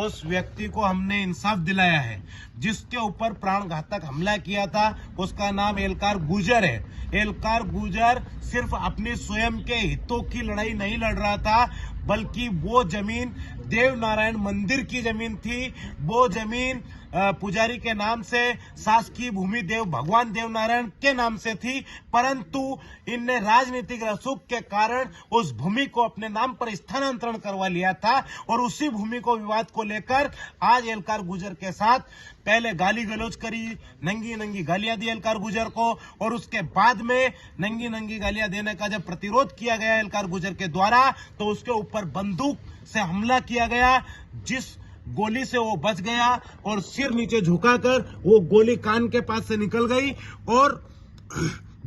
उस व्यक्ति को हमने इंसाफ दिलाया है। जिसके ऊपर प्राण घातक हमला किया था उसका नाम एलकार गुजर है। एलकार गुजर सिर्फ अपने स्वयं के हितों की लड़ाई नहीं लड़ रहा था, बल्कि वो जमीन देव नारायण मंदिर की जमीन थी। वो जमीन पुजारी के नाम से, शासकीय भूमि देव भगवान देव नारायण के नाम से थी, परंतु इनने राजनीतिक रसूख के कारण उस भूमि को अपने नाम पर स्थानांतरण करवा लिया था। और उसी भूमि को विवाद को लेकर आज एलकार गुजर के साथ पहले गाली गलौज करी, नंगी नंगी गालियां दी एलकार गुजर को, और उसके बाद में नंगी नंगी गालियां देने का जब प्रतिरोध किया गया एलकार गुजर के द्वारा, तो उसके ऊपर बंदूक से हमला किया गया। जिस गोली से वो बच गया और सिर नीचे झुकाकर वो गोली कान के पास से निकल गई, और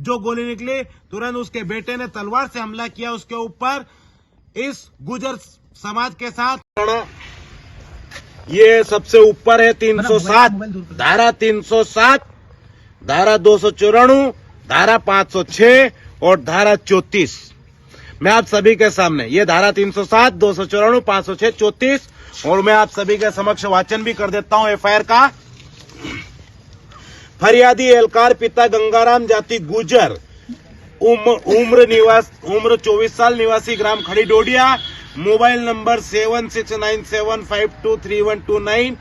जो गोली निकली तुरंत उसके बेटे ने तलवार से हमला किया उसके ऊपर। इस गुजर समाज के साथ ये सबसे ऊपर है 307 धारा 307, धारा 294, धारा 506 और धारा 34। मैं आप सभी के सामने ये धारा 307, 294, 506, 34 और मैं आप सभी के समक्ष वाचन भी कर देता हूं एफआईआर का। फरियादी एलकार पिता गंगाराम जाति गुजर, उम्र 24 साल, निवासी ग्राम खड़ी डोडिया, मोबाइल नंबर 7697523129।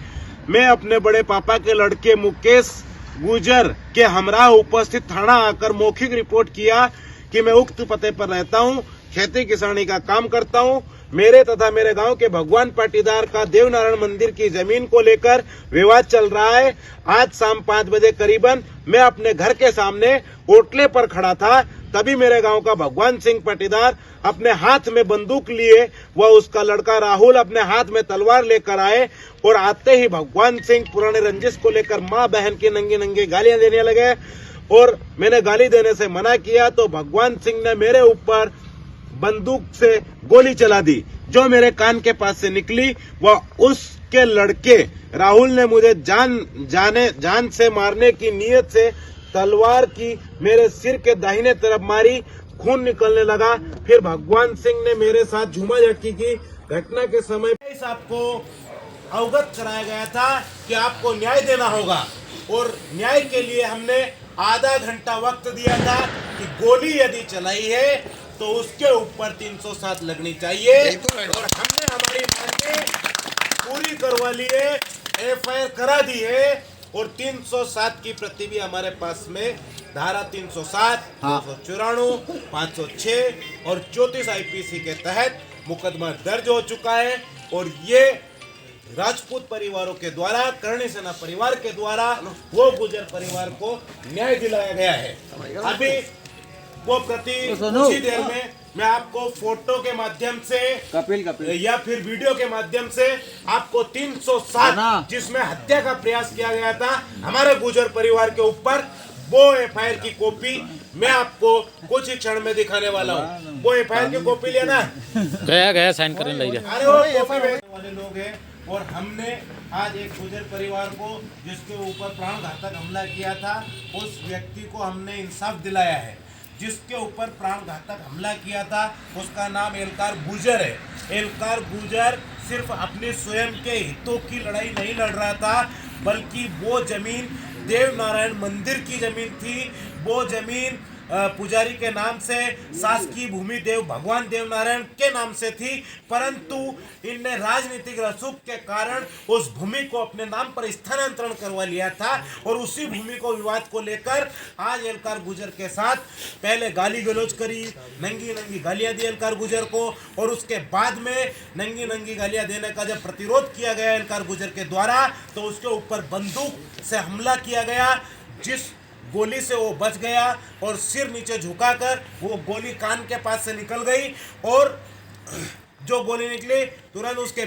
मैं अपने बड़े पापा के लड़के मुकेश गुजर के हमरा उपस्थित थाना आकर मौखिक रिपोर्ट किया कि मैं उक्त पते पर रहता हूं, खेती किसानी का काम करता हूं। मेरे तथा मेरे गांव के भगवान पाटीदार का देवनारायण मंदिर की जमीन को लेकर विवाद चल रहा है। आज शाम 5 बजे करीबन मैं अपने घर के सामने ओटले पर खड़ा था, तभी मेरे गांव का भगवान सिंह पाटीदार अपने हाथ में बंदूक लिए वह उसका लड़का राहुल अपने हाथ में तलवार लेकर आए, और आते ही भगवान सिंह पुराने रंजिश को लेकर मां बहन की नंगी नंगी गालियां देने लगे। और मैंने गाली देने से मना किया तो भगवान सिंह ने मेरे ऊपर बंदूक से गोली चला दी, जो मेरे कान के पास से निकली। वह उसके लड़के राहुल ने मुझे जान से मारने की नीयत से तलवार की मेरे सिर के दाहिने तरफ मारी, खून निकलने लगा। फिर भगवान सिंह ने मेरे साथ झूमा झटकी की। घटना के समय इस आपको अवगत कराया गया था कि आपको न्याय देना होगा, और न्याय के लिए हमने आधा घंटा वक्त दिया था कि गोली यदि चलाई है तो उसके ऊपर 307 लगनी चाहिए, और हमने हमारी मांगे पूरी करवा ली है, एफआईआर करा दी है, और 307 की प्रति भी हमारे पास में धारा 307, 294, 506 और 34 आईपीसी के तहत मुकदमा दर्ज हो चुका है। और ये राजपूत परिवारों के द्वारा, करणी सेना परिवार के द्वारा वो गुजर परिवार को न्याय दिलाया गया है। अभी वो प्रति कुछ ही देर में मैं आपको फोटो के माध्यम से कपिल या फिर वीडियो के माध्यम से आपको 307 जिसमें हत्या का प्रयास किया गया था हमारे गुजर परिवार के ऊपर, वो एफआईआर की कॉपी मैं आपको कुछ ही क्षण में दिखाने वाला हूँ। वो एफआईआर की कॉपी लेना गया साइन करने लगे। अरे वो कॉपी वाले लोग हैं, और हमने आज एक गुजर परिवार को जिसके ऊपर प्राण घातक हमला किया था उस व्यक्ति को हमने इंसाफ दिलाया है। जिसके ऊपर प्राण घातक हमला किया था उसका नाम एलकार गुजर है। एलकार गुजर सिर्फ अपने स्वयं के हितों की लड़ाई नहीं लड़ रहा था, बल्कि वो जमीन देव नारायण मंदिर की जमीन थी। वो जमीन पुजारी के नाम से, शासकीय भूमि देव भगवान देव नारायण के नाम से थी, परंतु इनने राजनीतिक रसूख के कारण उस भूमि को अपने नाम पर स्थानांतरण करवा लिया था। और उसी भूमि को विवाद को लेकर आज एलकार गुजर के साथ पहले गाली गलौज करी, नंगी नंगी गालियां दी एलकार गुजर को, और उसके बाद में नंगी नंगी गालियां देने का जब प्रतिरोध किया गया एलकार गुजर के द्वारा, तो उसके ऊपर बंदूक से हमला किया गया। जिस गोली से वो बच गया और सिर नीचे झुकाकर वो गोली कान के पास से निकल गई, और जो गोली निकली तुरंत उसके